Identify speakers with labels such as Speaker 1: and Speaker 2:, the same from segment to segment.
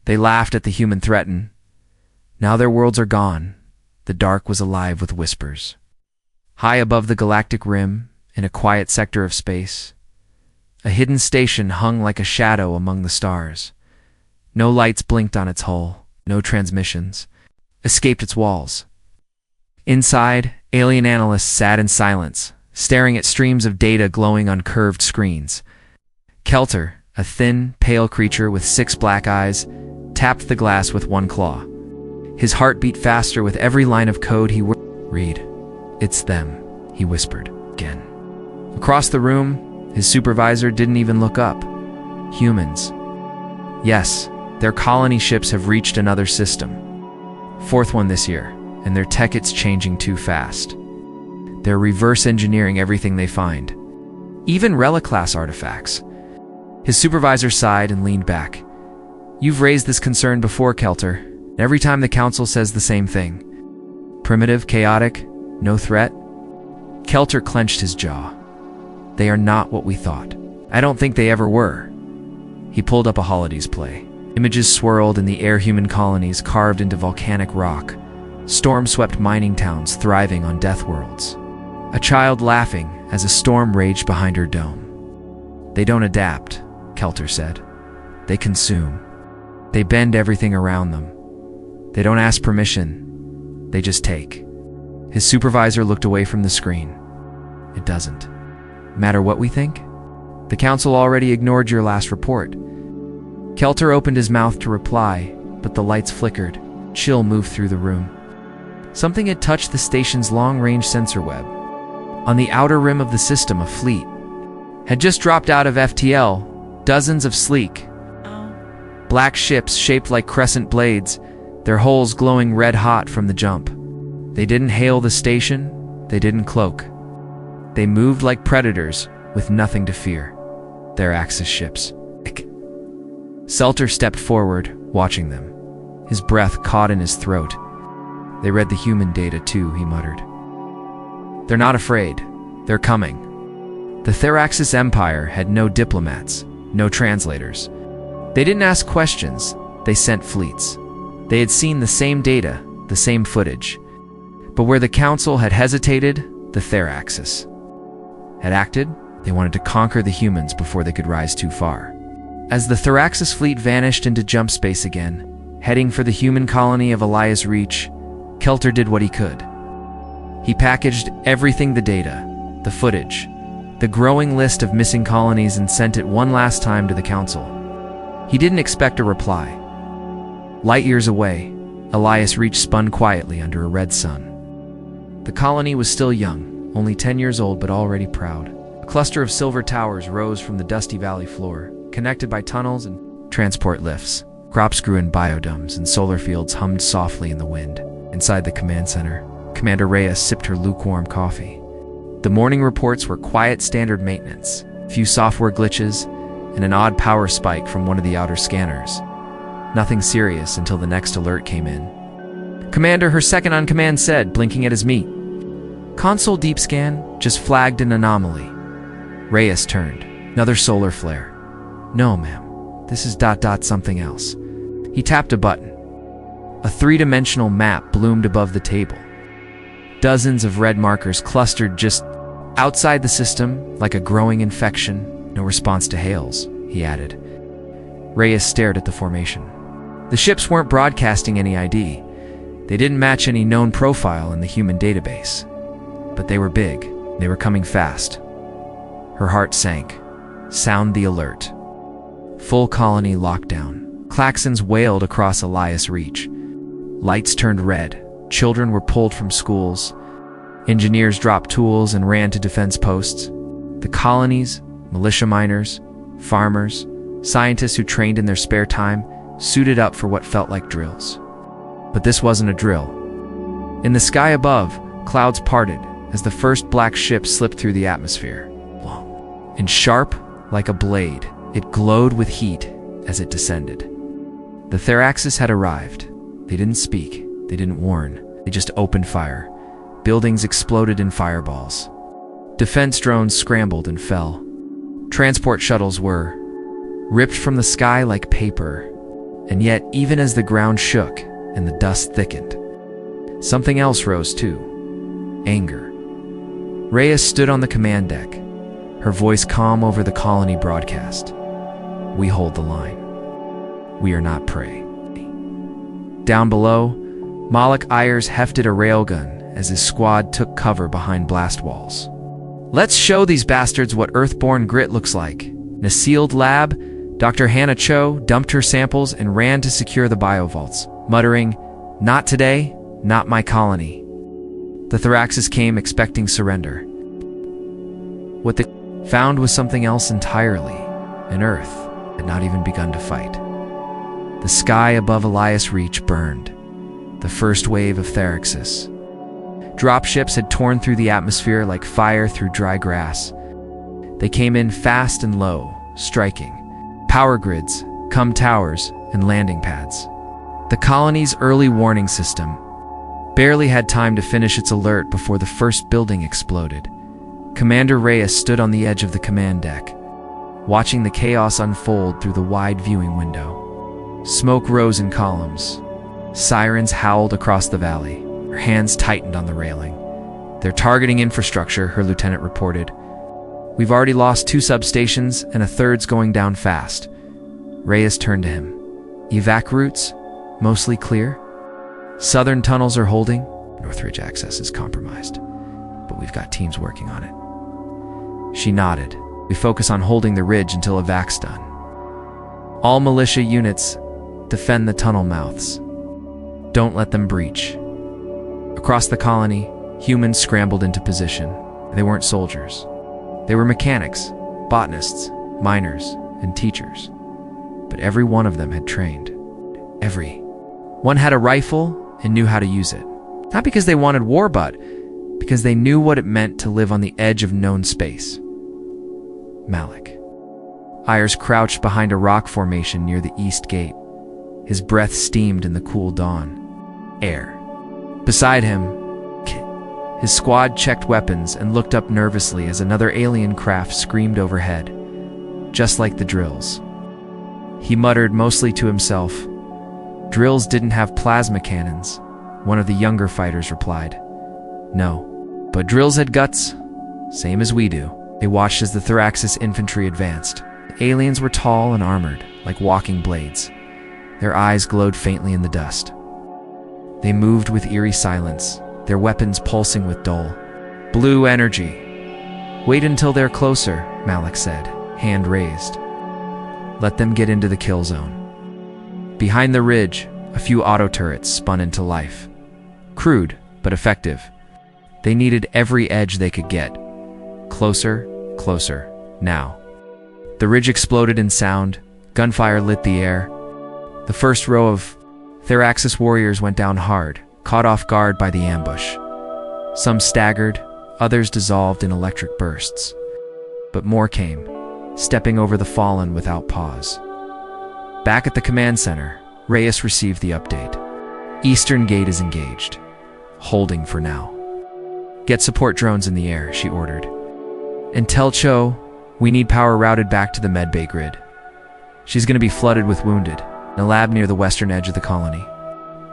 Speaker 1: They laughed at the human threat. Now their worlds are gone. The dark was alive with whispers. High above the galactic rim, in a quiet sector of space, a hidden station hung like a shadow among the stars. No lights blinked on its hull, no transmissions escaped its walls. Inside, alien analysts sat in silence, staring at streams of data glowing on curved screens. Kelter, a thin, pale creature with 6 black eyes, tapped the glass with one claw. His heart beat faster with every line of code he read. "It's them," he whispered again. Across the room, his supervisor didn't even look up. Humans. Yes, their colony ships have reached another system. 4th one this year, and their tech it's changing too fast. They're reverse engineering everything they find. Even relic-class artifacts. His supervisor sighed and leaned back. "You've raised this concern before, Kelter. Every time the Council says the same thing. Primitive, chaotic, no threat." Kelter clenched his jaw. "They are not what we thought. I don't think they ever were." He pulled up a holode's play. Images swirled in the air, human colonies carved into volcanic rock, storm-swept mining towns thriving on death worlds. A child laughing as a storm raged behind her dome. "They don't adapt," Kelter said. "They consume. They bend everything around them. They don't ask permission. They just take." His supervisor looked away from the screen. "It doesn't matter what we think? The Council already ignored your last report." Kelter opened his mouth to reply, but the lights flickered. Chill moved through the room. Something had touched the station's long-range sensor web. On the outer rim of the system, a fleet had just dropped out of FTL, dozens of sleek, black ships shaped like crescent blades, their hulls glowing red-hot from the jump. They didn't hail the station, they didn't cloak. They moved like predators, with nothing to fear. Their Axis ships. Selter stepped forward, watching them. His breath caught in his throat. "They read the human data too," he muttered. "They're not afraid. They're coming." The Theraxis Empire had no diplomats, no translators. They didn't ask questions, they sent fleets. They had seen the same data, the same footage. But where the Council had hesitated, the Theraxis had acted. They wanted to conquer the humans before they could rise too far. As the Theraxis fleet vanished into jump space again, heading for the human colony of Elias Reach, Kelter did what he could. He packaged everything: the data, the footage, the growing list of missing colonies, and sent it one last time to the Council. He didn't expect a reply. Light years away, Elias Reach spun quietly under a red sun. The colony was still young, only 10 years old, but already proud. A cluster of silver towers rose from the dusty valley floor, connected by tunnels and transport lifts. Crops grew in biodomes, and solar fields hummed softly in the wind. Inside the command center, Commander Reyes sipped her lukewarm coffee. The morning reports were quiet, standard maintenance, few software glitches, and an odd power spike from one of the outer scanners. Nothing serious until the next alert came in. "Commander," her second-on-command said, blinking at his meat. "Console deep scan just flagged an anomaly." Reyes turned. "Another solar flare." "No, ma'am. This is ... something else." He tapped a button. A 3-dimensional map bloomed above the table. Dozens of red markers clustered just outside the system, like a growing infection. "No response to hails," he added. Reyes stared at the formation. The ships weren't broadcasting any ID. They didn't match any known profile in the human database. But they were big. They were coming fast. Her heart sank. Sound the alert. Full colony lockdown. Klaxons wailed across Elias Reach. Lights turned red. Children were pulled from schools. Engineers dropped tools and ran to defense posts. The colonies, militia miners, farmers, scientists who trained in their spare time, suited up for what felt like drills. But this wasn't a drill. In the sky above, clouds parted as the first black ship slipped through the atmosphere. And sharp, like a blade, it glowed with heat as it descended. The Theraxis had arrived. They didn't speak. They didn't warn. They just opened fire. Buildings exploded in fireballs. Defense drones scrambled and fell. Transport shuttles were ripped from the sky like paper. And yet, even as the ground shook and the dust thickened, something else rose too: anger. Reyes stood on the command deck, her voice calm over the colony broadcast. "We hold the line. We are not prey." Down below, Malik Ayers hefted a railgun as his squad took cover behind blast walls. "Let's show these bastards what Earthborn grit looks like." In a sealed lab, Dr. Hannah Cho dumped her samples and ran to secure the biovaults, muttering, "Not today, not my colony." The Thoraxis came expecting surrender. What they found was something else entirely. An Earth had not even begun to fight. The sky above Elias Reach burned. The first wave of Theraxis. Dropships had torn through the atmosphere like fire through dry grass. They came in fast and low, striking. Power grids, towers, and landing pads. The colony's early warning system barely had time to finish its alert before the first building exploded. Commander Reyes stood on the edge of the command deck, watching the chaos unfold through the wide viewing window. Smoke rose in columns. Sirens howled across the valley. Her hands tightened on the railing. "They're targeting infrastructure," her lieutenant reported. "We've already lost 2 substations and a third's going down fast." Reyes turned to him. "Evac routes? Mostly clear? Southern tunnels are holding? Northridge access is compromised, but we've got teams working on it." She nodded. "We focus on holding the ridge until evac's done. All militia units defend the tunnel mouths. Don't let them breach." Across the colony, humans scrambled into position. They weren't soldiers. They were mechanics, botanists, miners, and teachers. But every one of them had trained. Every one had a rifle and knew how to use it. Not because they wanted war, but because they knew what it meant to live on the edge of known space. Malik Ayers crouched behind a rock formation near the east gate. His breath steamed in the cool dawn air. Beside him, his squad checked weapons and looked up nervously as another alien craft screamed overhead, just like the drills. He muttered mostly to himself. "Drills didn't have plasma cannons," one of the younger fighters replied. "No, but drills had guts, same as we do." They watched as the Thoraxis infantry advanced. The aliens were tall and armored, like walking blades. Their eyes glowed faintly in the dust. They moved with eerie silence, their weapons pulsing with dull blue energy. "Wait until they're closer," Malik said, hand raised. "Let them get into the kill zone." Behind the ridge, a few auto turrets spun into life. Crude, but effective. They needed every edge they could get. Closer, closer, now. The ridge exploded in sound. Gunfire lit the air. The first row of Theraxis warriors went down hard, caught off guard by the ambush. Some staggered, others dissolved in electric bursts. But more came, stepping over the fallen without pause. Back at the command center, Reyes received the update. "Eastern gate is engaged. Holding for now. Get support drones in the air," she ordered. "And tell Cho, we need power routed back to the medbay grid. She's going to be flooded with wounded in a lab near the western edge of the colony."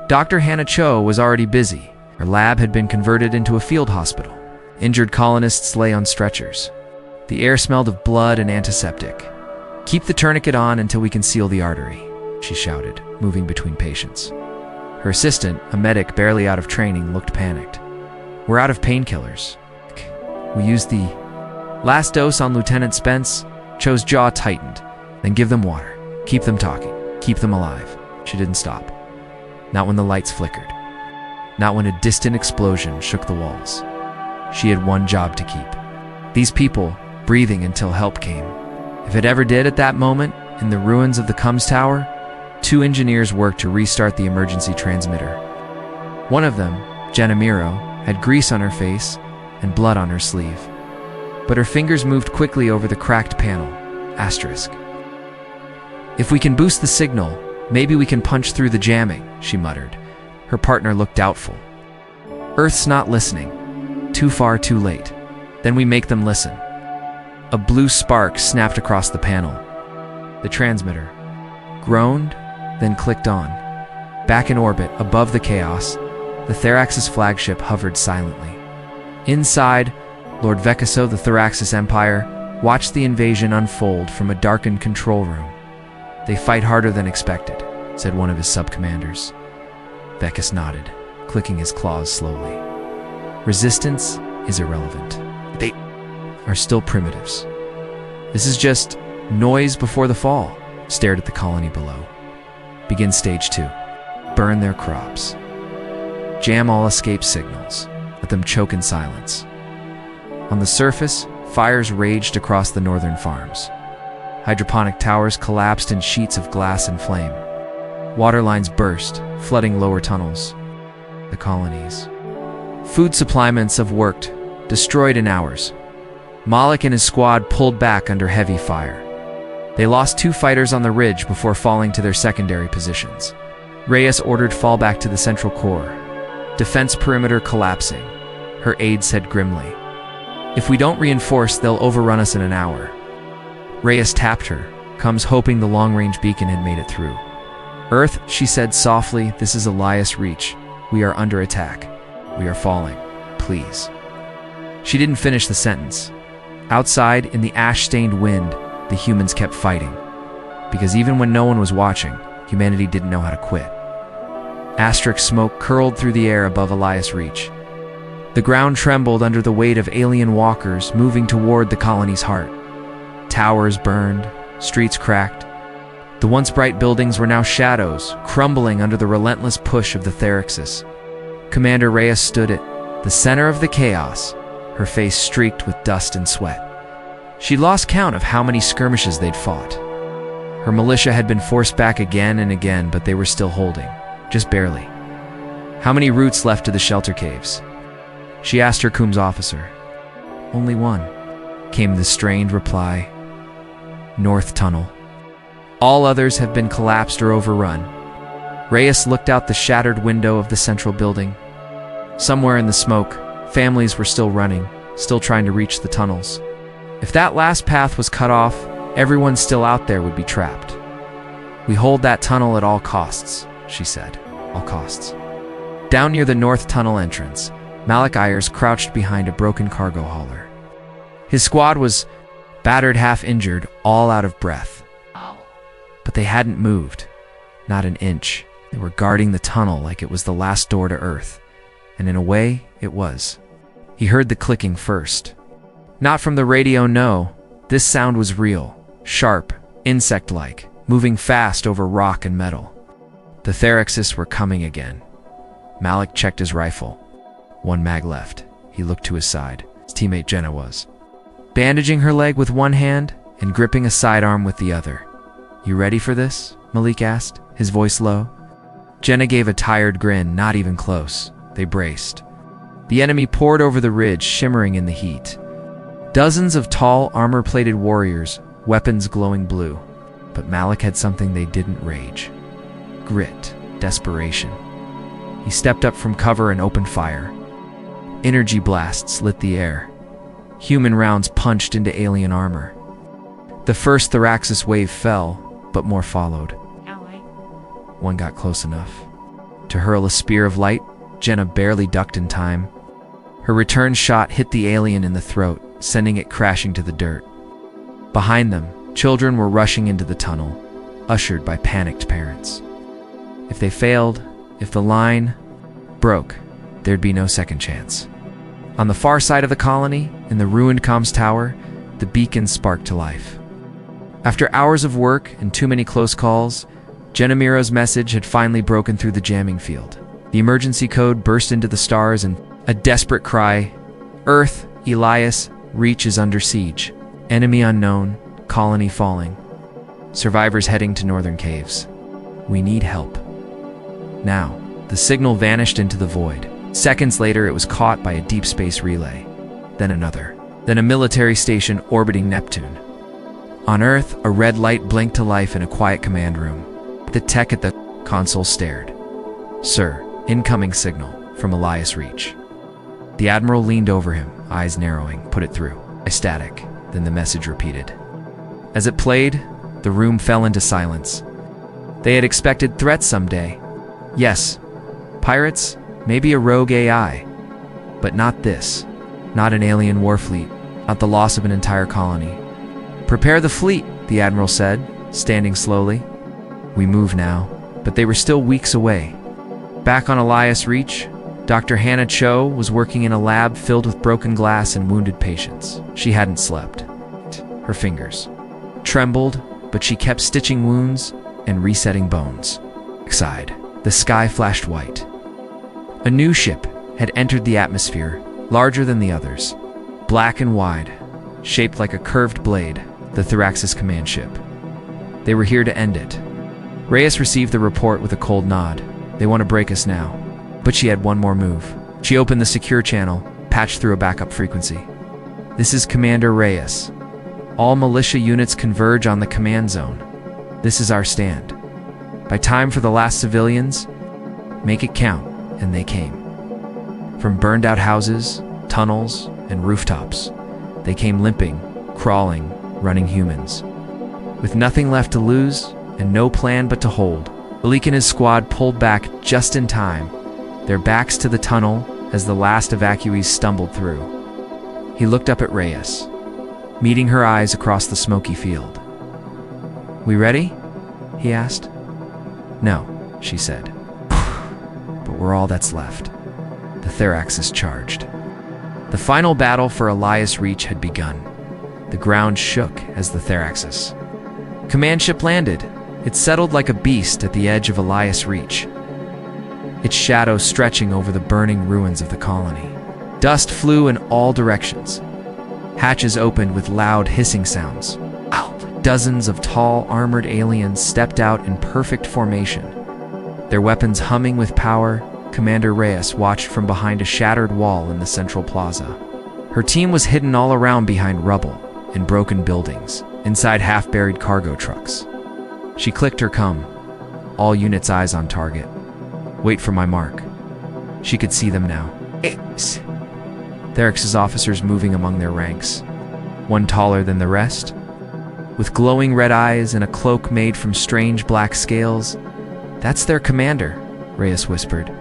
Speaker 1: Dr. Hannah Cho was already busy. Her lab had been converted into a field hospital. Injured colonists lay on stretchers. The air smelled of blood and antiseptic. "Keep the tourniquet on until we can seal the artery," she shouted, moving between patients. Her assistant, a medic barely out of training, looked panicked. "We're out of painkillers. We used the last dose on Lieutenant Spence." Cho's jaw tightened. "Then give them water. Keep them talking. Keep them alive." She didn't stop. Not when the lights flickered. Not when a distant explosion shook the walls. She had one job to keep. These people, breathing until help came. If it ever did at that moment, in the ruins of the comms tower, 2 engineers worked to restart the emergency transmitter. One of them, Jenna Miro, had grease on her face and blood on her sleeve. But her fingers moved quickly over the cracked panel. Asterisk. "If we can boost the signal, maybe we can punch through the jamming," she muttered. Her partner looked doubtful. "Earth's not listening. Too far, too late. Then we make them listen." A blue spark snapped across the panel. The transmitter groaned, then clicked on. Back in orbit, above the chaos, the Theraxis flagship hovered silently. Inside, Lord Vekaso, the Theraxis Empire, watched the invasion unfold from a darkened control room. "They fight harder than expected," said one of his sub-commanders. Vekas nodded, clicking his claws slowly. "Resistance is irrelevant. They are still primitives. This is just noise before the fall." Stared at the colony below. "Begin stage 2. Burn their crops. Jam all escape signals. Let them choke in silence." On the surface, fires raged across the northern farms. Hydroponic towers collapsed in sheets of glass and flame. Water lines burst, flooding lower tunnels. The colonies. Food supplements have worked, destroyed in hours. Malik and his squad pulled back under heavy fire. They lost 2 fighters on the ridge before falling to their secondary positions. Reyes ordered fallback to the central core. Defense perimeter collapsing. Her aide said grimly, "If we don't reinforce, they'll overrun us in an hour." Reyes tapped her, comes hoping the long-range beacon had made it through. "Earth," she said softly, "this is Elias Reach. We are under attack. We are falling. Please." She didn't finish the sentence. Outside, in the ash-stained wind, the humans kept fighting. Because even when no one was watching, humanity didn't know how to quit. Astric smoke curled through the air above Elias Reach. The ground trembled under the weight of alien walkers moving toward the colony's heart. Towers burned, streets cracked. The once bright buildings were now shadows, crumbling under the relentless push of the Theraxis. Commander Reyes stood at the center of the chaos, her face streaked with dust and sweat. She'd lost count of how many skirmishes they'd fought. Her militia had been forced back again and again, but they were still holding, just barely. "How many routes left to the shelter caves?" she asked her Coombs officer. "Only one," came the strained reply. "North Tunnel. All others have been collapsed or overrun." Reyes looked out the shattered window of the central building. Somewhere in the smoke, families were still running, still trying to reach the tunnels. If that last path was cut off, everyone still out there would be trapped. "We hold that tunnel at all costs," she said. "All costs." Down near the North Tunnel entrance, Malik Ayers crouched behind a broken cargo hauler. His squad was battered, half-injured, all out of breath. But they hadn't moved, not an inch. They were guarding the tunnel like it was the last door to Earth. And in a way, it was. He heard the clicking first. Not from the radio, no. This sound was real, sharp, insect-like, moving fast over rock and metal. The Theraxis were coming again. Malik checked his rifle. 1 mag left. He looked to his side. His teammate Jenna was bandaging her leg with one hand and gripping a sidearm with the other. "You ready for this?" Malik asked, his voice low. Jenna gave a tired grin, not even close. They braced. The enemy poured over the ridge, shimmering in the heat. Dozens of tall, armor-plated warriors, weapons glowing blue. But Malik had something they didn't: rage. Grit, desperation. He stepped up from cover and opened fire. Energy blasts lit the air. Human rounds punched into alien armor. The first Theraxis wave fell, but more followed. One got close enough to hurl a spear of light. Jenna barely ducked in time. Her return shot hit the alien in the throat, sending it crashing to the dirt. Behind them, children were rushing into the tunnel, ushered by panicked parents. If they failed, if the line broke, there'd be no second chance. On the far side of the colony, in the ruined comms tower, the beacon sparked to life. After hours of work and too many close calls, Genamiro's message had finally broken through the jamming field. The emergency code burst into the stars, and a desperate cry: "Earth, Elias, Reach is under siege. Enemy unknown, colony falling. Survivors heading to northern caves. We need help. Now." The signal vanished into the void. Seconds later, it was caught by a deep space relay. Then another. Then a military station orbiting Neptune. On Earth, a red light blinked to life in a quiet command room. The tech at the console stared. "Sir, incoming signal from Elias Reach." The Admiral leaned over him, eyes narrowing, put it through. Static, then the message repeated. As it played, the room fell into silence. They had expected threats someday. Yes, pirates, maybe a rogue AI, but not this. Not an alien war fleet, not the loss of an entire colony. "Prepare the fleet," the admiral said, standing slowly. We move now, but they were still weeks away. Back on Elias Reach, Dr. Hannah Cho was working in a lab filled with broken glass and wounded patients. She hadn't slept. Her fingers trembled, but she kept stitching wounds and resetting bones. Outside, the sky flashed white. A new ship had entered the atmosphere, larger than the others. Black and wide, shaped like a curved blade, the Thraxis command ship. They were here to end it. Reyes received the report with a cold nod. They want to break us now. But she had one more move. She opened the secure channel, patched through a backup frequency. "This is Commander Reyes. All militia units converge on the command zone. This is our stand. By time for the last civilians, make it count," and they came. From burned-out houses, tunnels, and rooftops, they came limping, crawling, running humans. With nothing left to lose, and no plan but to hold, Malik and his squad pulled back just in time, their backs to the tunnel as the last evacuees stumbled through. He looked up at Reyes, meeting her eyes across the smoky field. "We ready?" he asked. "No," she said. "But we're all that's left." The Thraxis charged. The final battle for Elias Reach had begun. The ground shook as the Thraxis command ship landed. It settled like a beast at the edge of Elias Reach, its shadow stretching over the burning ruins of the colony. Dust flew in all directions. Hatches opened with loud hissing sounds. Dozens of tall, armored aliens stepped out in perfect formation. Their weapons humming with power, Commander Reyes watched from behind a shattered wall in the central plaza. Her team was hidden all around behind rubble and broken buildings, inside half-buried cargo trucks. She clicked her come. All units' eyes on target. "Wait for my mark." She could see them now. Therix's officers moving among their ranks, one taller than the rest, with glowing red eyes and a cloak made from strange black scales. "That's their commander," Reyes whispered.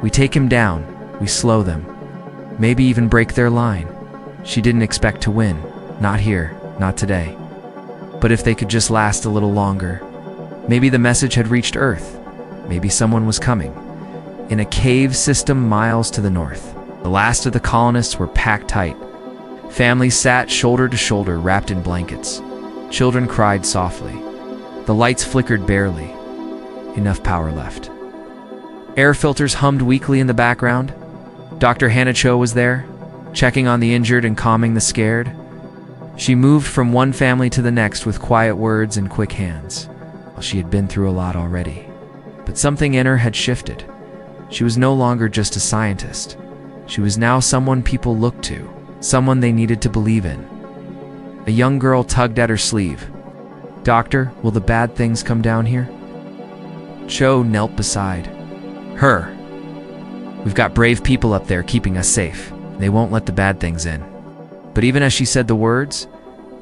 Speaker 1: "We take him down, we slow them, maybe even break their line." She didn't expect to win, not here, not today. But if they could just last a little longer, maybe the message had reached Earth. Maybe someone was coming. In a cave system miles to the north, the last of the colonists were packed tight. Families sat shoulder to shoulder, wrapped in blankets. Children cried softly. The lights flickered barely. Enough power left. Air filters hummed weakly in the background. Dr. Hannah Cho was there, checking on the injured and calming the scared. She moved from one family to the next with quiet words and quick hands. Well, she had been through a lot already. But something in her had shifted. She was no longer just a scientist. She was now someone people looked to, someone they needed to believe in. A young girl tugged at her sleeve. "Doctor, will the bad things come down here?" Cho knelt beside her. "We've got brave people up there keeping us safe. They won't let the bad things in." But even as she said the words,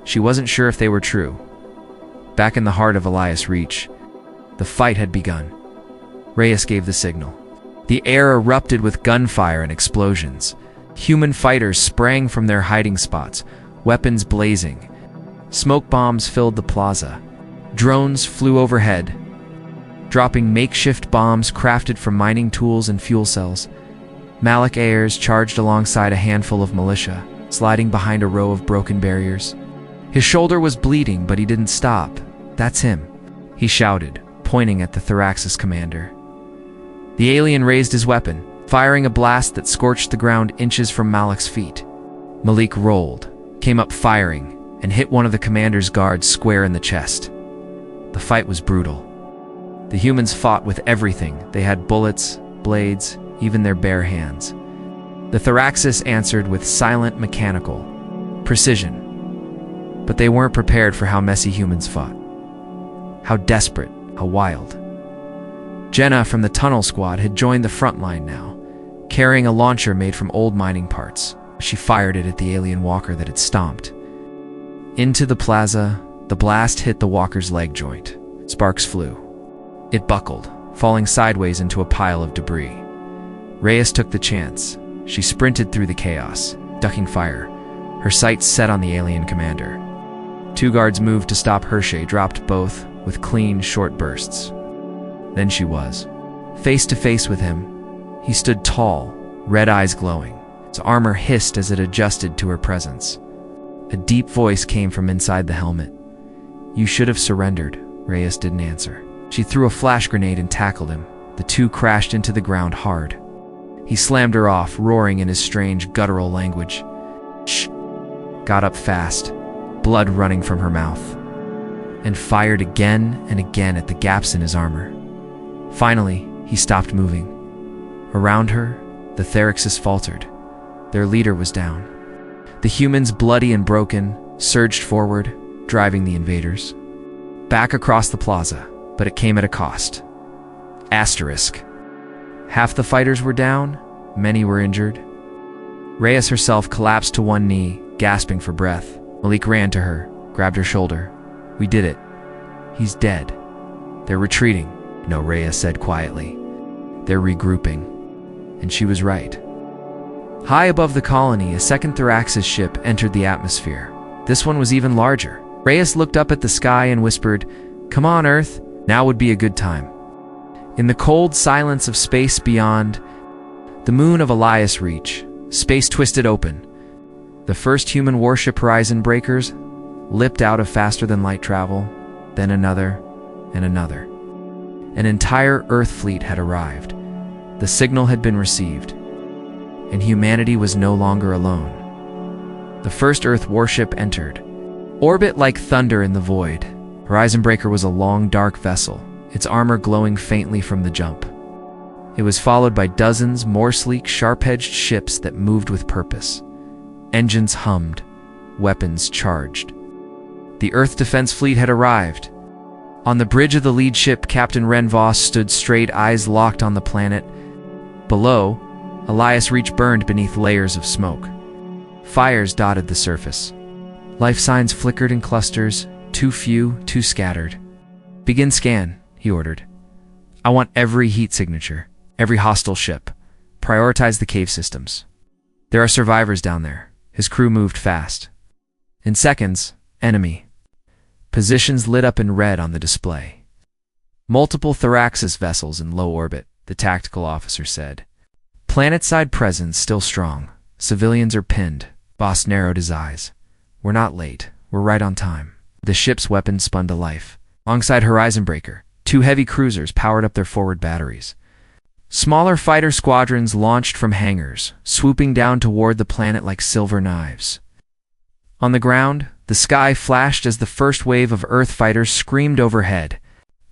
Speaker 1: she wasn't sure if they were true. Back in the heart of Elias Reach, the fight had begun. Reyes gave the signal. The air erupted with gunfire and explosions. Human fighters sprang from their hiding spots, weapons blazing. Smoke bombs filled the plaza. Drones flew overhead, dropping makeshift bombs crafted from mining tools and fuel cells. Malik Ayers charged alongside a handful of militia, sliding behind a row of broken barriers. His shoulder was bleeding, but he didn't stop. "That's him," he shouted, pointing at the Thraxis commander. The alien raised his weapon, firing a blast that scorched the ground inches from Malik's feet. Malik rolled, came up firing, and hit one of the commander's guards square in the chest. The fight was brutal. The humans fought with everything. They had bullets, blades, even their bare hands. The Thraxis answered with silent, mechanical precision. But they weren't prepared for how messy humans fought. How desperate, how wild. Jenna from the tunnel squad had joined the front line now, carrying a launcher made from old mining parts. She fired it at the alien walker that had stomped. Into the plaza, the blast hit the walker's leg joint. Sparks flew. It buckled, falling sideways into a pile of debris. Reyes took the chance. She sprinted through the chaos, ducking fire, her sights set on the alien commander. Two guards moved to stop Hershey, dropped both with clean, short bursts. Then she was face to face with him. He stood tall, red eyes glowing. His armor hissed as it adjusted to her presence. A deep voice came from inside the helmet. "You should have surrendered." Reyes didn't answer. She threw a flash grenade and tackled him. The two crashed into the ground hard. He slammed her off, roaring in his strange, guttural language. Shh! Got up fast, blood running from her mouth, and fired again and again at the gaps in his armor. Finally, he stopped moving. Around her, the Theraxes faltered. Their leader was down. The humans, bloody and broken, surged forward, driving the invaders back across the plaza, but it came at a cost. Asterisk. Half the fighters were down, many were injured. Reyes herself collapsed to one knee, gasping for breath. Malik ran to her, grabbed her shoulder. "We did it. He's dead." "They're retreating." "No," Reyes said quietly. "They're regrouping." And she was right. High above the colony, a second Theraxis ship entered the atmosphere. This one was even larger. Reyes looked up at the sky and whispered, "Come on, Earth. Now would be a good time." In the cold silence of space beyond, the moon of Elias Reach, space twisted open. The first human warship, Horizon Breakers, lipped out of faster-than-light travel, then another and another. An entire Earth fleet had arrived. The signal had been received, and humanity was no longer alone. The first Earth warship entered. Orbit like thunder in the void. Horizon Breaker was a long, dark vessel, its armor glowing faintly from the jump. It was followed by dozens more sleek, sharp-edged ships that moved with purpose. Engines hummed, weapons charged. The Earth Defense Fleet had arrived. On the bridge of the lead ship, Captain Ren Voss stood straight, eyes locked on the planet. Below, Elias Reach burned beneath layers of smoke. Fires dotted the surface. Life signs flickered in clusters, too few, too scattered. "Begin scan," he ordered. "I want every heat signature, every hostile ship. Prioritize the cave systems. There are survivors down there." His crew moved fast. In seconds, enemy. Positions lit up in red on the display. "Multiple Theraxis vessels in low orbit," the tactical officer said. "Planet-side presence still strong. Civilians are pinned." Boss narrowed his eyes. "We're not late. We're right on time." The ship's weapons spun to life. Alongside Horizon Breaker, two heavy cruisers powered up their forward batteries. Smaller fighter squadrons launched from hangars, swooping down toward the planet like silver knives. On the ground, the sky flashed as the first wave of Earth fighters screamed overhead.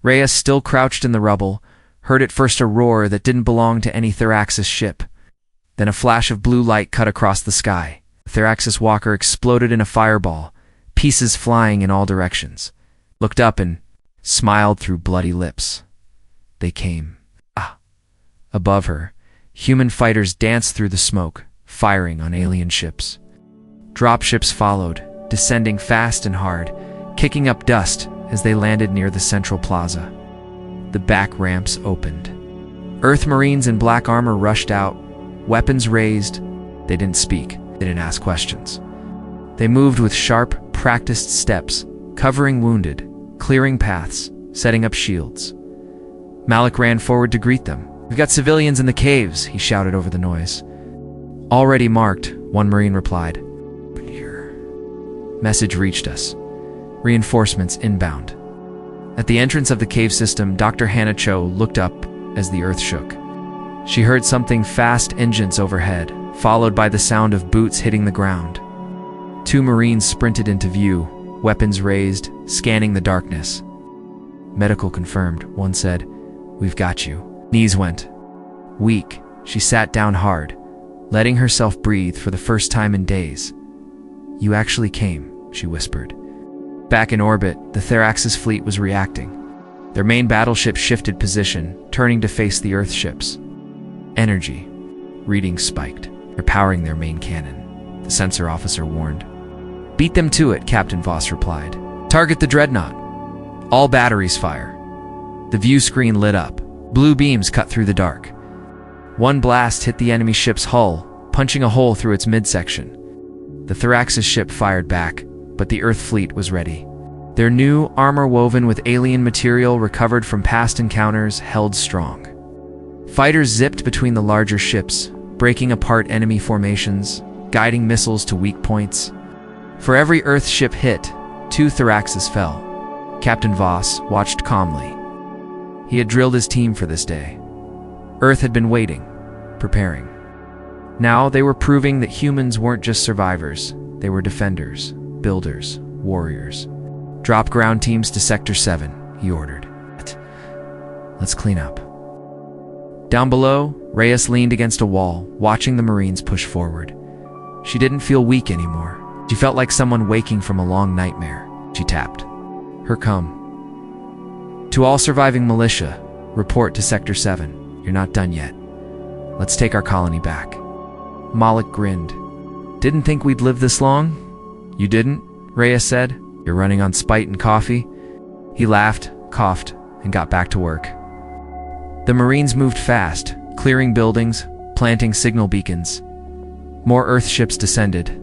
Speaker 1: Reyes, still crouched in the rubble, heard at first a roar that didn't belong to any Theraxis ship. Then a flash of blue light cut across the sky. The Theraxis walker exploded in a fireball, pieces flying in all directions. Looked up and smiled through bloody lips. They came. Above her, human fighters danced through the smoke, firing on alien ships. Dropships followed, descending fast and hard, kicking up dust as they landed near the central plaza. The back ramps opened. Earth Marines in black armor rushed out, weapons raised. They didn't speak, they didn't ask questions. They moved with sharp, practiced steps, covering wounded, clearing paths, setting up shields. Malik ran forward to greet them. "We've got civilians in the caves," he shouted over the noise. "Already marked," one Marine replied. "But here." Message reached us. Reinforcements inbound. At the entrance of the cave system, Dr. Hannah Cho looked up as the earth shook. She heard something fast engines overhead, followed by the sound of boots hitting the ground. Two Marines sprinted into view, weapons raised, scanning the darkness. "Medical confirmed," one said. "We've got you." Knees went. Weak, she sat down hard, letting herself breathe for the first time in days. "You actually came," she whispered. Back in orbit, the Theraxis fleet was reacting. Their main battleship shifted position, turning to face the Earth ships. Energy. Readings spiked. They're powering their main cannon, the sensor officer warned. "Beat them to it," Captain Voss replied. "Target the dreadnought. All batteries fire." The view screen lit up. Blue beams cut through the dark. One blast hit the enemy ship's hull, punching a hole through its midsection. The Thrax's ship fired back, but the Earth fleet was ready. Their new armor woven with alien material recovered from past encounters held strong. Fighters zipped between the larger ships, breaking apart enemy formations, guiding missiles to weak points. For every Earth ship hit, 2 Thraxes fell. Captain Voss watched calmly. He had drilled his team for this day. Earth had been waiting, preparing. Now they were proving that humans weren't just survivors, they were defenders, builders, warriors. Drop ground teams to Sector 7, he ordered. Let's clean up. Down below, Reyes leaned against a wall, watching the Marines push forward. She didn't feel weak anymore. She felt like someone waking from a long nightmare. She tapped. Her come. To all surviving militia, report to Sector 7. You're not done yet. Let's take our colony back. Malik grinned. Didn't think we'd live this long? You didn't? Reyes said. You're running on spite and coffee? He laughed, coughed, and got back to work. The Marines moved fast, clearing buildings, planting signal beacons. More Earth ships descended.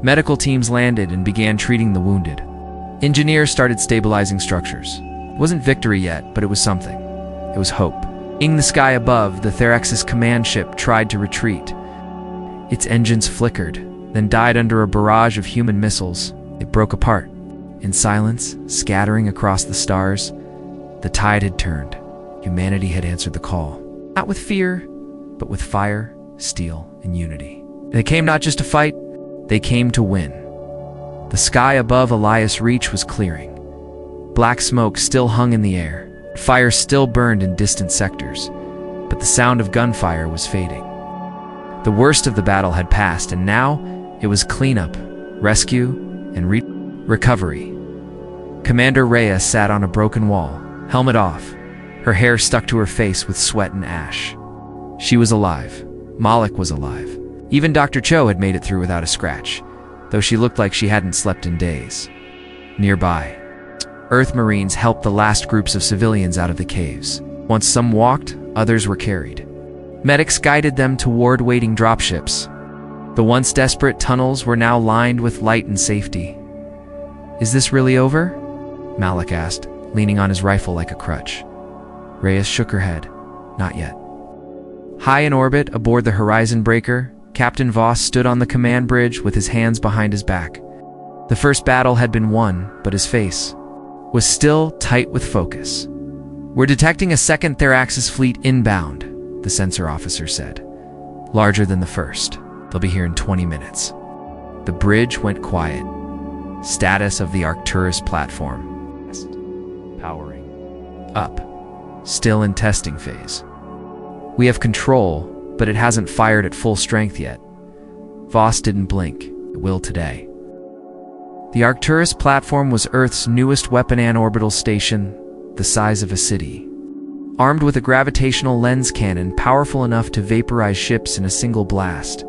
Speaker 1: Medical teams landed and began treating the wounded. Engineers started stabilizing structures. It wasn't victory yet, but it was something. It was hope. In the sky above, the Therax's command ship tried to retreat. Its engines flickered, then died under a barrage of human missiles. It broke apart. In silence, scattering across the stars, the tide had turned. Humanity had answered the call. Not with fear, but with fire, steel, and unity. They came not just to fight, they came to win. The sky above Elias Reach was clearing. Black smoke still hung in the air. Fire still burned in distant sectors, but the sound of gunfire was fading. The worst of the battle had passed, and now it was cleanup, rescue, and recovery. Commander Reyes sat on a broken wall, helmet off, her hair stuck to her face with sweat and ash. She was alive. Malik was alive. Even Dr. Cho had made it through without a scratch, though she looked like she hadn't slept in days. Nearby, Earth Marines helped the last groups of civilians out of the caves. Once some walked, others were carried. Medics guided them toward waiting dropships. The once desperate tunnels were now lined with light and safety. Is this really over? Malik asked, leaning on his rifle like a crutch. Reyes shook her head. Not yet. High in orbit aboard the Horizon Breaker, Captain Voss stood on the command bridge with his hands behind his back. The first battle had been won, but his face was still tight with focus. We're detecting a second Therax's fleet inbound, the sensor officer said. Larger than the first. They'll be here in 20 minutes. The bridge went quiet. Status of the Arcturus platform. Powering up. Still in testing phase. We have control, but it hasn't fired at full strength yet. Voss didn't blink. It will today. The Arcturus platform was Earth's newest weapon orbital station, the size of a city. Armed with a gravitational lens cannon powerful enough to vaporize ships in a single blast.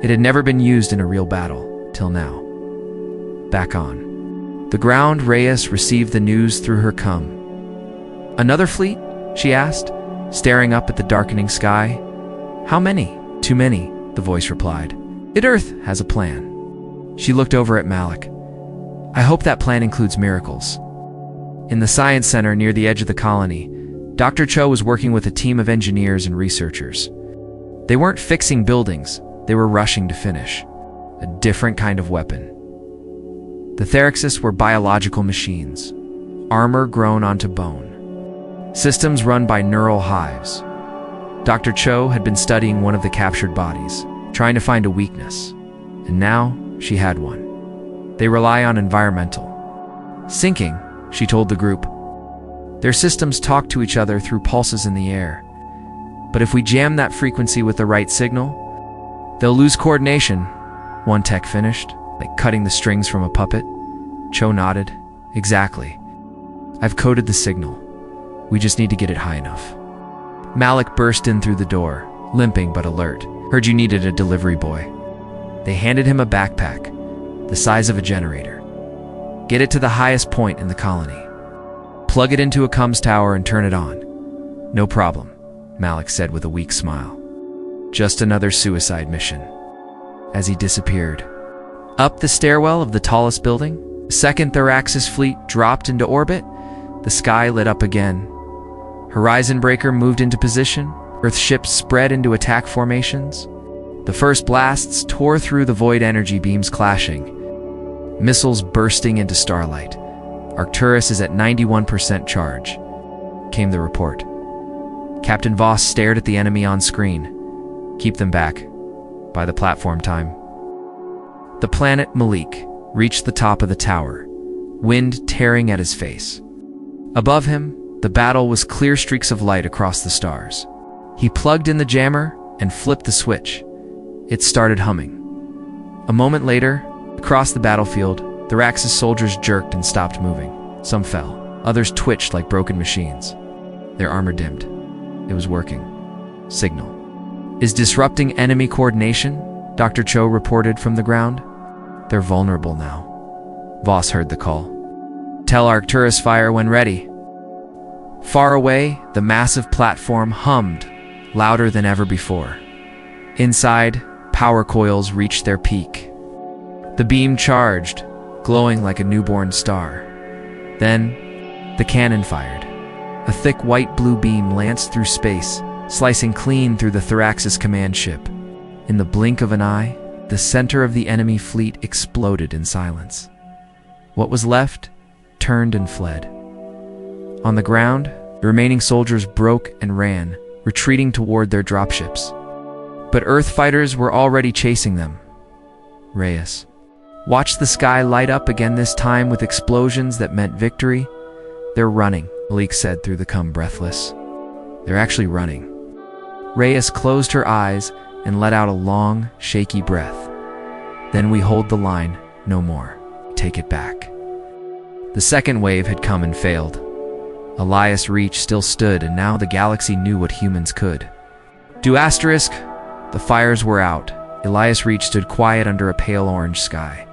Speaker 1: It had never been used in a real battle, till now. Back on the ground, Reyes received the news through her cum. Another fleet? She asked, staring up at the darkening sky. How many? Too many, the voice replied. Earth has a plan. She looked over at Malik. I hope that plan includes miracles. In the science center near the edge of the colony, Dr. Cho was working with a team of engineers and researchers. They weren't fixing buildings, they were rushing to finish. A different kind of weapon. The Theraxis were biological machines, armor grown onto bone. Systems run by neural hives. Dr. Cho had been studying one of the captured bodies, trying to find a weakness. And now, she had one. They rely on environmental syncing, she told the group. Their systems talk to each other through pulses in the air. But if we jam that frequency with the right signal, they'll lose coordination. One tech finished, like cutting the strings from a puppet. Cho nodded. Exactly. I've coded the signal. We just need to get it high enough. Malik burst in through the door, limping but alert. Heard you needed a delivery boy. They handed him a backpack, the size of a generator. Get it to the highest point in the colony. Plug it into a comms tower and turn it on. No problem, Malik said with a weak smile. Just another suicide mission. As he disappeared. Up the stairwell of the tallest building, the second Thraxis fleet dropped into orbit. The sky lit up again. Horizon Breaker moved into position. Earth ships spread into attack formations. The first blasts tore through the void, energy beams clashing. Missiles bursting into starlight. Arcturus is at 91% charge, came the report. Captain Voss stared at the enemy on screen. Keep them back. By the platform time. The planet Malik reached the top of the tower, wind tearing at his face. Above him, the battle was clear streaks of light across the stars. He plugged in the jammer and flipped the switch. It started humming. A moment later, across the battlefield, the Thraxis soldiers jerked and stopped moving. Some fell. Others twitched like broken machines. Their armor dimmed. It was working. Signal. Is disrupting enemy coordination, Dr. Cho reported from the ground. They're vulnerable now. Voss heard the call. Tell Arcturus fire when ready. Far away, the massive platform hummed, louder than ever before. Inside, power coils reached their peak. The beam charged, glowing like a newborn star. Then, the cannon fired. A thick white-blue beam lanced through space, slicing clean through the Thraxis command ship. In the blink of an eye, the center of the enemy fleet exploded in silence. What was left turned and fled. On the ground, the remaining soldiers broke and ran, retreating toward their dropships. But Earth fighters were already chasing them. Reyes. Watch the sky light up again, this time with explosions that meant victory. They're running, Malik said through the cum, breathless. They're actually running. Reyes closed her eyes and let out a long, shaky breath. Then we hold the line, no more. Take it back. The second wave had come and failed. Elias Reach still stood, and now the galaxy knew what humans could. Do asterisk. The fires were out. Elias Reach stood quiet under a pale orange sky.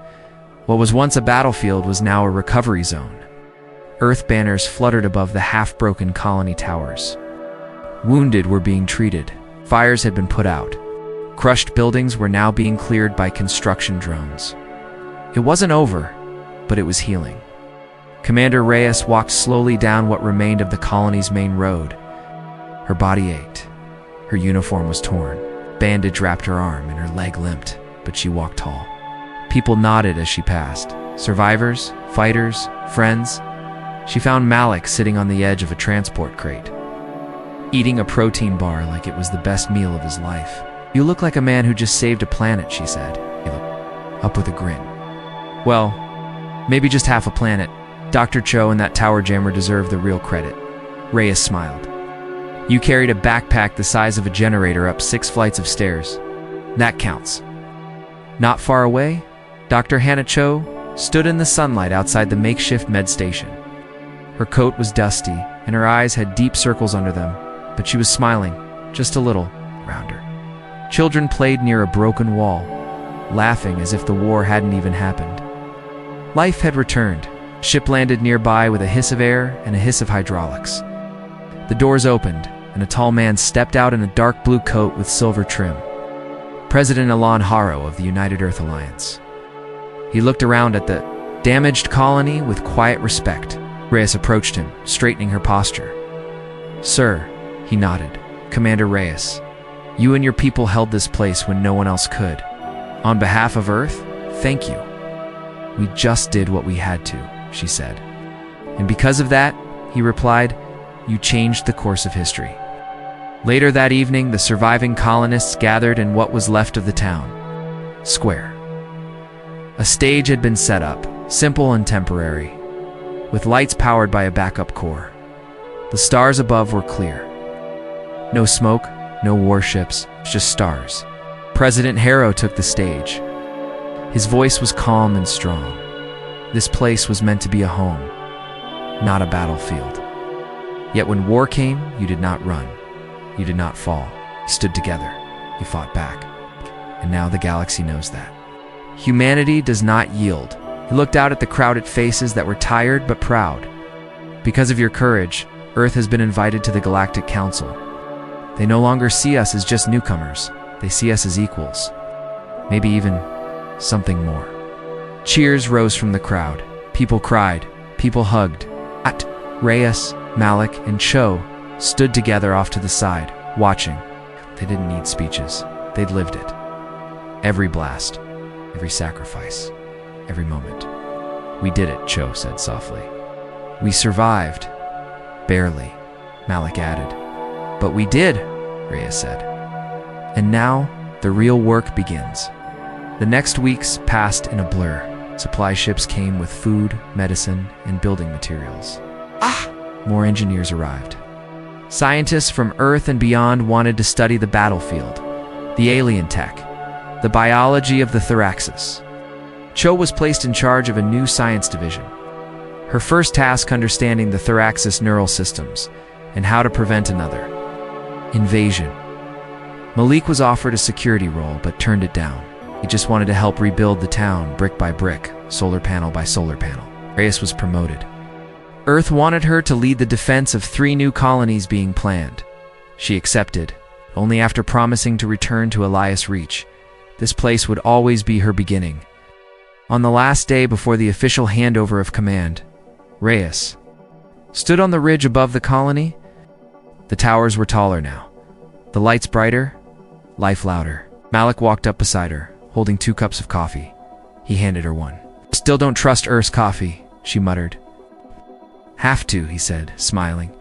Speaker 1: What was once a battlefield was now a recovery zone. Earth banners fluttered above the half-broken colony towers. Wounded were being treated. Fires had been put out. Crushed buildings were now being cleared by construction drones. It wasn't over, but it was healing. Commander Reyes walked slowly down what remained of the colony's main road. Her body ached. Her uniform was torn. Bandage wrapped her arm and her leg limped, but she walked tall. People nodded as she passed. Survivors, fighters, friends. She found Malik sitting on the edge of a transport crate, eating a protein bar like it was the best meal of his life. You look like a man who just saved a planet, she said. He looked up with a grin. Well, maybe just half a planet. Dr. Cho and that tower jammer deserve the real credit. Reyes smiled. You carried a backpack the size of a generator up 6 flights of stairs. That counts. Not far away, Dr. Hannah Cho stood in the sunlight outside the makeshift med station. Her coat was dusty, and her eyes had deep circles under them, but she was smiling, just a little, around her. Children played near a broken wall, laughing as if the war hadn't even happened. Life had returned. Ship landed nearby with a hiss of air and a hiss of hydraulics. The doors opened, and a tall man stepped out in a dark blue coat with silver trim. President Alon Haro of the United Earth Alliance. He looked around at the damaged colony with quiet respect. Reyes approached him, straightening her posture. Sir, he nodded. Commander Reyes, you and your people held this place when no one else could. On behalf of Earth, thank you. We just did what we had to, she said. And because of that, he replied, you changed the course of history. Later that evening, the surviving colonists gathered in what was left of the town square. A stage had been set up, simple and temporary, with lights powered by a backup core. The stars above were clear. No smoke, no warships, just stars. President Harrow took the stage. His voice was calm and strong. This place was meant to be a home, not a battlefield. Yet when war came, you did not run. You did not fall. You stood together. You fought back. And now the galaxy knows that. Humanity does not yield. He looked out at the crowded faces that were tired but proud. Because of your courage, Earth has been invited to the Galactic Council. They no longer see us as just newcomers. They see us as equals. Maybe even something more. Cheers rose from the crowd. People cried. People hugged. Reyes, Malik, and Cho stood together off to the side, watching. They didn't need speeches. They'd lived it. Every blast, every sacrifice, every moment. We did it, Cho said softly. We survived. Barely, Malik added. But we did, Reyes said. And now, the real work begins. The next weeks passed in a blur. Supply ships came with food, medicine, and building materials. More engineers arrived. Scientists from Earth and beyond wanted to study the battlefield, the alien tech, the biology of the Thraxis. Cho was placed in charge of a new science division. Her first task understanding the Thraxis neural systems and how to prevent another invasion. Malik was offered a security role but turned it down. He just wanted to help rebuild the town brick by brick, solar panel by solar panel. Reyes was promoted. Earth wanted her to lead the defense of 3 new colonies being planned. She accepted, only after promising to return to Elias Reach. This place would always be her beginning. On the last day before the official handover of command, Reyes stood on the ridge above the colony. The towers were taller now. The lights brighter, life louder. Malik walked up beside her, holding 2 cups of coffee. He handed her one. Still don't trust Earth's coffee, she muttered. Have to, he said, smiling,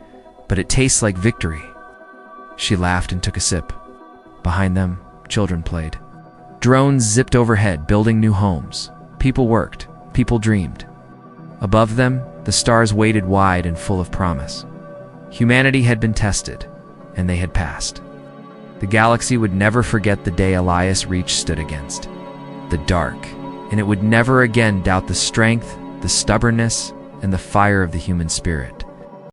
Speaker 1: but it tastes like victory. She laughed and took a sip. Behind them, children played. Drones zipped overhead, building new homes. People worked, people dreamed. Above them, the stars waited wide and full of promise. Humanity had been tested, and they had passed. The galaxy would never forget the day Elias Reach stood against the dark, and it would never again doubt the strength, the stubbornness, and the fire of the human spirit.